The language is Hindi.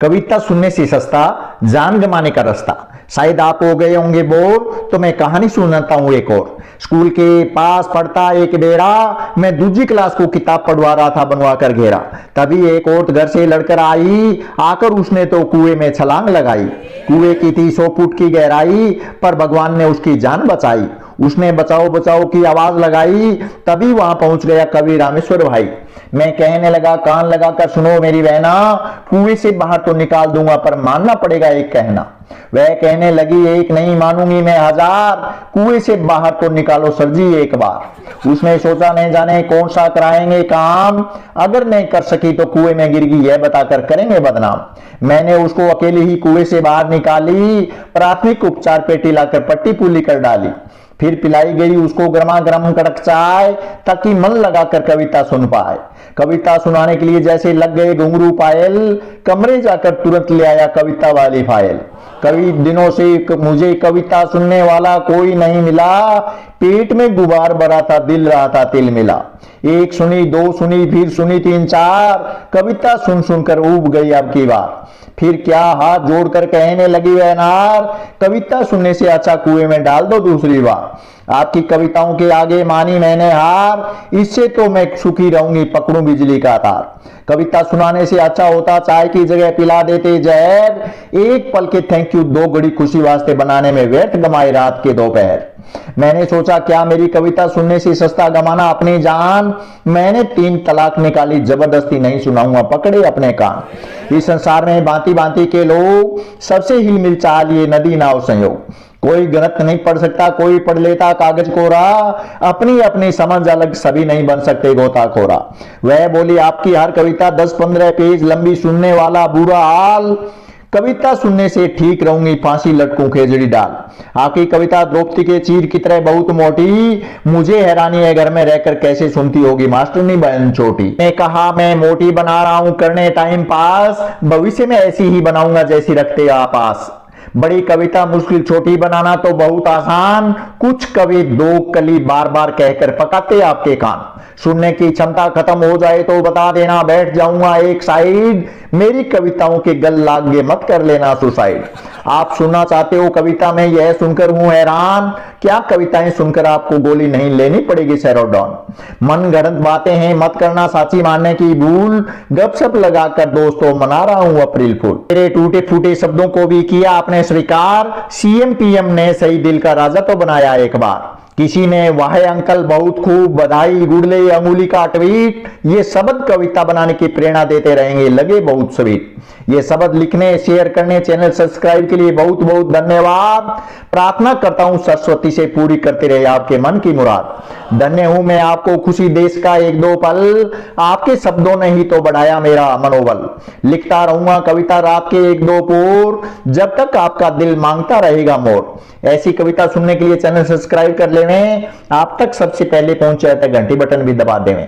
कविता सुनने से सस्ता जान गंवाने का रास्ता। शायद आप हो गए होंगे बोर, तो मैं कहानी सुनाता हूं एक और। स्कूल के पास पढ़ता एक बेड़ा, मैं दूसरी क्लास को किताब पढ़वा रहा था बनवा कर घेरा। तभी एक औरत घर से लड़कर आई, आकर उसने तो कुएं में छलांग लगाई। कुएं की थी 100 फुट की गहराई, पर भगवान ने उसकी जान बचाई। उसने बचाओ बचाओ की आवाज लगाई, तभी वहां पहुंच गया कवि रामेश्वर भाई। मैं कहने लगा, कान लगाकर सुनो मेरी बहना, कुएं से बाहर तो निकाल दूंगा, पर मानना पड़ेगा एक कहना। वह कहने लगी, एक नहीं मानूंगी मैं 1000, कुएं से बाहर तो निकालो सर जी एक बार। उसने सोचा, नहीं जाने कौन सा कराएंगे काम, अगर नहीं कर सकी तो कुएं में गिर गई यह बताकर करेंगे बदनाम। मैंने उसको अकेली ही कुएं से बाहर निकाली, प्राथमिक उपचार पेटी लाकर पट्टी पुल्ली कर डाली। फिर पिलाई गई उसको गर्मा गर्म कड़क चाय, ताकि मन लगाकर कविता सुन पाए। कविता सुनाने के लिए जैसे लग गए घुंघरू पायल, कमरे जाकर तुरंत ले आया कविता वाली फाइल। कई दिनों से मुझे कविता सुनने वाला कोई नहीं मिला, पेट में गुबार भरा था, दिल रहा था तिल मिला। एक सुनी, दो सुनी, फिर सुनी 3 4, कविता सुन सुनकर ऊब गई अब की बार। फिर क्या हाथ जोड़कर कहने लगी वह नार, कविता सुनने से अच्छा कुएं में डाल दो दूसरी बार। आपकी कविताओं के आगे मानी मैंने हार, इससे तो मैं सुखी रहूंगी पकड़ूं बिजली का तार। कविता सुनाने से अच्छा होता चाय की जगह पिला देते जहर, एक पल के थैंक यू 2 घड़ी खुशी वास्ते बनाने में व्यर्थ गमाए रात के दोपहर। मैंने सोचा, क्या मेरी कविता सुनने से सस्ता गमाना अपनी जान। मैंने 3 तलाक निकाली, जबरदस्ती नहीं सुनाऊंगा पकड़े अपने कान। इस संसार में भांति भांति के लोग, सबसे हिल मिल चाह लिए नदी नाव संयोग। कोई गलत नहीं पढ़ सकता, कोई पढ़ लेता कागज कोरा, अपनी अपनी समझ अलग, सभी नहीं बन सकते गोताखोरा। वह बोली, आपकी हर कविता 10-15 पेज लंबी, सुनने वाला बुरा हाल। कविता सुनने से ठीक रहूंगी, फांसी लटकूं खेजड़ी डाल। आपकी कविता द्रौपदी के चीर की तरह बहुत मोटी, मुझे हैरानी है घर में रहकर कैसे सुनती होगी मास्टरनी बहन छोटी। मैं कहा, मैं मोटी बना रहा हूं करने टाइम पास, भविष्य में ऐसी ही बनाऊंगा जैसी रखते आप आस। बड़ी कविता मुश्किल, छोटी बनाना तो बहुत आसान। कुछ कवि 2 कली बार बार कहकर पकाते आपके कान। सुनने की क्षमता खत्म हो जाए तो बता देना, बैठ जाऊंगा एक साइड। मेरी कविताओं के गल लागे मत कर लेना सुसाइड। आप सुनना चाहते हो कविता में, यह सुनकर हूं हैरान, क्या कविताएं सुनकर आपको गोली नहीं लेनी पड़ेगी सेरोडॉन। मन गढ़ंत बातें हैं, मत करना साची मानने की भूल, गपशप लगाकर दोस्तों मना रहा हूं अप्रैल फूल। मेरे टूटे फूटे शब्दों को भी किया आपने स्वीकार, सीएम पीएम ने सही दिल का राजा तो बनाया एक बार। किसी ने वाह अंकल बहुत खूब, बधाई गुड़ले अंगुली का ट्वीट, ये शब्द कविता बनाने की प्रेरणा देते रहेंगे, लगे बहुत स्वीट। ये शब्द लिखने, शेयर करने, चैनल सब्सक्राइब के लिए बहुत बहुत धन्यवाद। प्रार्थना करता हूं सरस्वती से पूरी करते रहे आपके मन की मुराद। धन्य हूं मैं आपको खुशी देश का 1-2 पल, आपके शब्दों ने ही तो बढ़ाया मेरा मनोबल। लिखता रहूंगा कविता रात के 1-2 पोर, जब तक आपका दिल मांगता रहेगा मोर। ऐसी कविता सुनने के लिए चैनल सब्सक्राइब कर लेवें, आप तक सबसे पहले पहुंच जाए तो घंटी बटन भी दबा देवें।